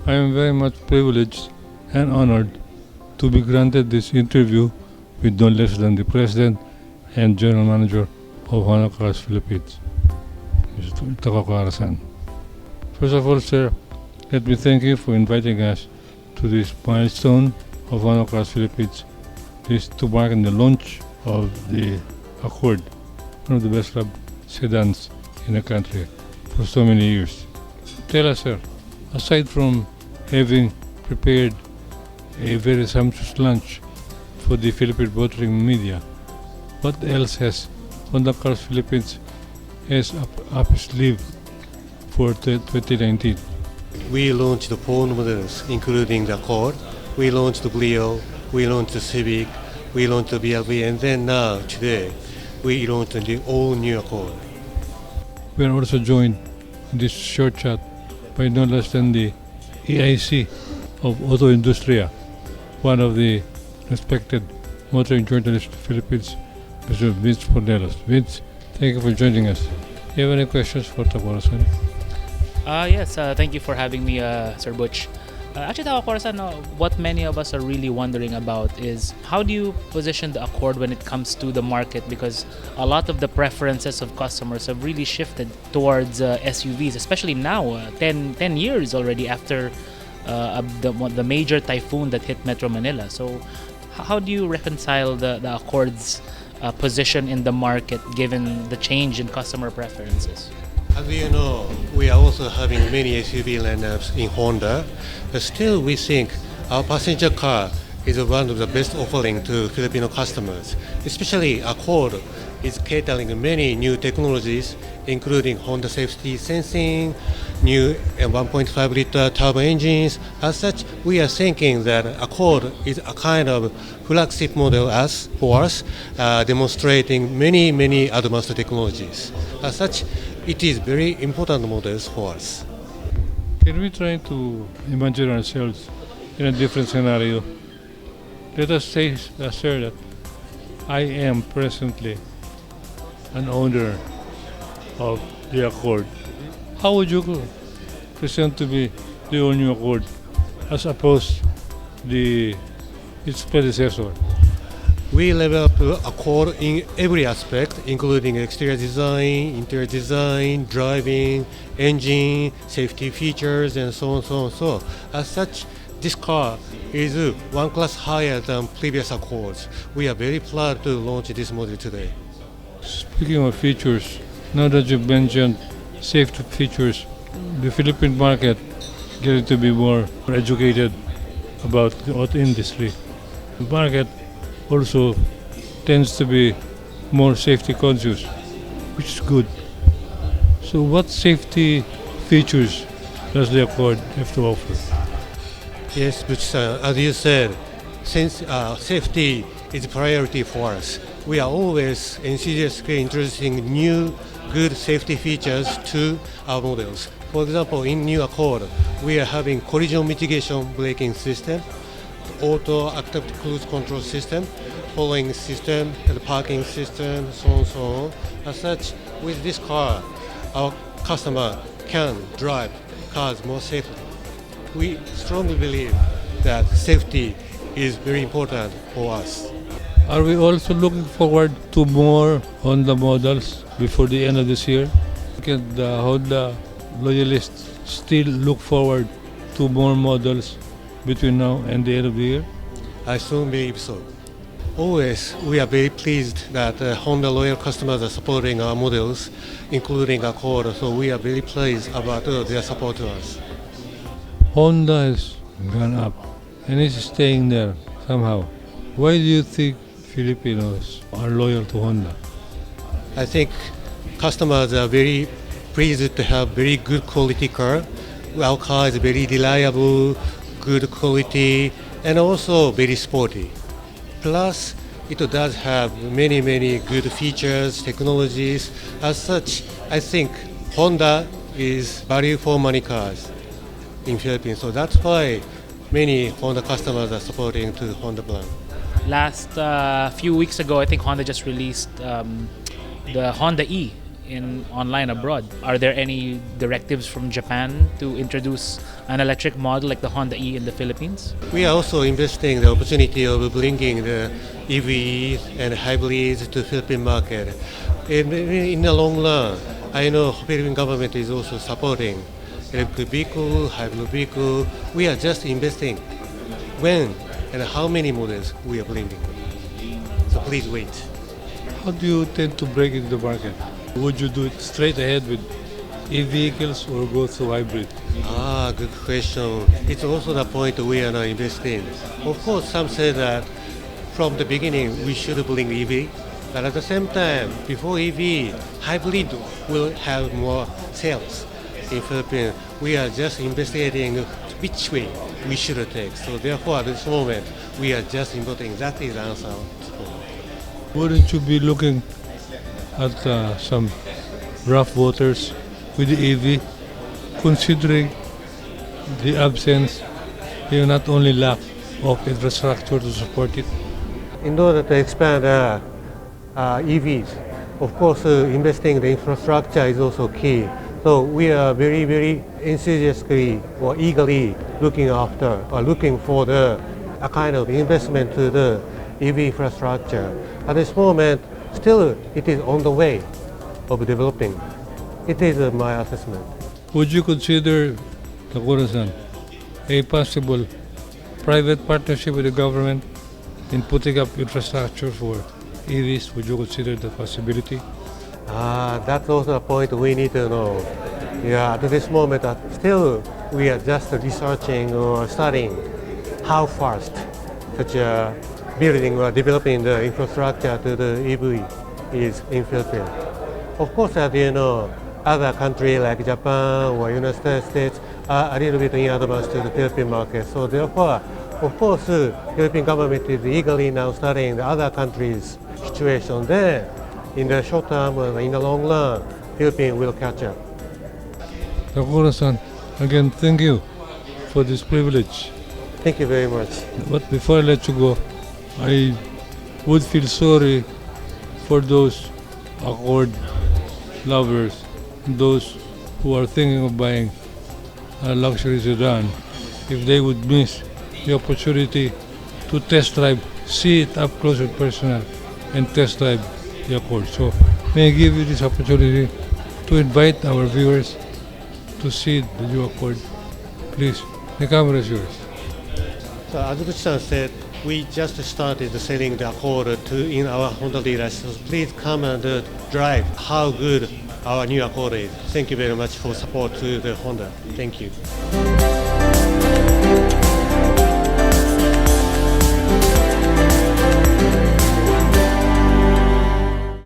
I am very much privileged and honored to be granted this interview with no less than the President and General Manager of Honda Cars Philippines, Mr. Takakara-san. First of all, sir, let me thank you for inviting us to this milestone of Honda Cars Philippines. This to mark the launch of the Accord, one of the best loved sedans in the country for so many years. Tell us, sir, aside from having prepared a very sumptuous lunch for the Philippine motoring media, what else has Honda Cars Philippines has up its sleeve for 2019? We launched the four models, including the Accord. We launched the Clio, we launched the Civic, we launched the BRV, and then now, today, we launched the all-new Accord. We are also joined in this short chat by no less than the EIC of Auto Industria, one of the respected motoring journalists in the Philippines, Mr. Vince Fornelos. Vince, thank you for joining us. Do you have any questions for Takakara-san? Yes, thank you for having me, Sir Butch. Actually, Takakara-san, what many of us are really wondering about is how do you position the Accord when it comes to the market? Because a lot of the preferences of customers have really shifted towards SUVs, especially now, 10 years already after the major typhoon that hit Metro Manila. So how do you reconcile the Accord's position in the market given the change in customer preferences? As you know, we are also having many SUV lineups in Honda, but still we think our passenger car is one of the best offering to Filipino customers. Especially Accord is catering many new technologies, including Honda safety sensing, new 1.5 liter turbo engines. As such, we are thinking that Accord is a kind of flagship model for us, demonstrating many advanced technologies. As such, it is very important models for us. Can we try to imagine ourselves in a different scenario? Let us say, sir, that I am presently an owner of the Accord. How would you present to me the all-new Accord as opposed to its predecessor? We level up Accord in every aspect, including exterior design, interior design, driving, engine, safety features, and so on. As such, this car is one class higher than previous Accords. We are very proud to launch this model today. Speaking of features, now that you've mentioned safety features, the Philippine market getting to be more educated about the auto industry. The market also tends to be more safety conscious, which is good. So what safety features does the Accord have to offer? Yes, Butch-san, as you said, since safety is a priority for us, we are always enthusiastically introducing new good safety features to our models. For example, in new Accord, we are having collision mitigation braking system, auto active cruise control system, following system, and parking system, so on. As such, with this car, our customer can drive cars more safely. We strongly believe that safety is very important for us. Are we also looking forward to more Honda models before the end of this year? Can the Honda loyalists still look forward to more models between now and the end of the year? I strongly believe so. Always, we are very pleased that Honda loyal customers are supporting our models, including Accord, so we are very pleased about their support to us. Honda has gone up and is staying there somehow. Why do you think Filipinos are loyal to Honda? I think customers are very pleased to have very good quality car. Our car is very reliable, good quality, and also very sporty. Plus, it does have many good features, technologies. As such, I think Honda is value for money cars in Philippines. So that's why many Honda customers are supporting to Honda brand. Last few weeks ago, I think Honda just released the Honda E online abroad. Are there any directives from Japan to introduce an electric model like the Honda E in the Philippines? We are also investing the opportunity of bringing the EVs and hybrids to Philippine market. In the long run, I know Philippine government is also supporting electric vehicle, hybrid vehicle. We are just investing when and how many models we are bringing. So please wait. How do you tend to break into the market? Would you do it straight ahead with e-vehicles or go through hybrid? Good question. It's also the point we are now investing. Of course, some say that from the beginning we should bring EV, but at the same time, before EV, hybrid will have more sales. In Philippines, we are just investigating which way we should take. So therefore, at this moment, we are just investing. That is the answer. Wouldn't you be looking at some rough waters with the EV, considering the absence, not only lack of infrastructure to support it? In order to expand EVs, of course, investing in the infrastructure is also key. So we are very, very enthusiastically or eagerly looking after or looking for a kind of investment to the EV infrastructure. At this moment, still it is on the way of developing. It is my assessment. Would you consider, Takura-san, a possible private partnership with the government in putting up infrastructure for EVs? Would you consider the possibility? That's also a point we need to know. Yeah, at this moment, still we are just researching or studying how fast such a building or developing the infrastructure to the EV is in Philippines. Of course, as you know, other countries like Japan or United States are a little bit in advance to the Philippine market. So therefore, of course, Philippine government is eagerly now studying the other countries' situation. Then, in the short term or in the long run, Philippines will catch up. Takura-san, again, thank you for this privilege. Thank you very much. But before I let you go, I would feel sorry for those Accord lovers, those who are thinking of buying a luxury sedan, if they would miss the opportunity to test drive, see it up close and personal, and test drive the Accord. So may I give you this opportunity to invite our viewers to see the new Accord. Please, the camera is yours. So as Gucci-san said, we just started selling the Accord in our Honda dealers. So please come and drive how good our new Accord is. Thank you very much for support to the Honda. Thank you.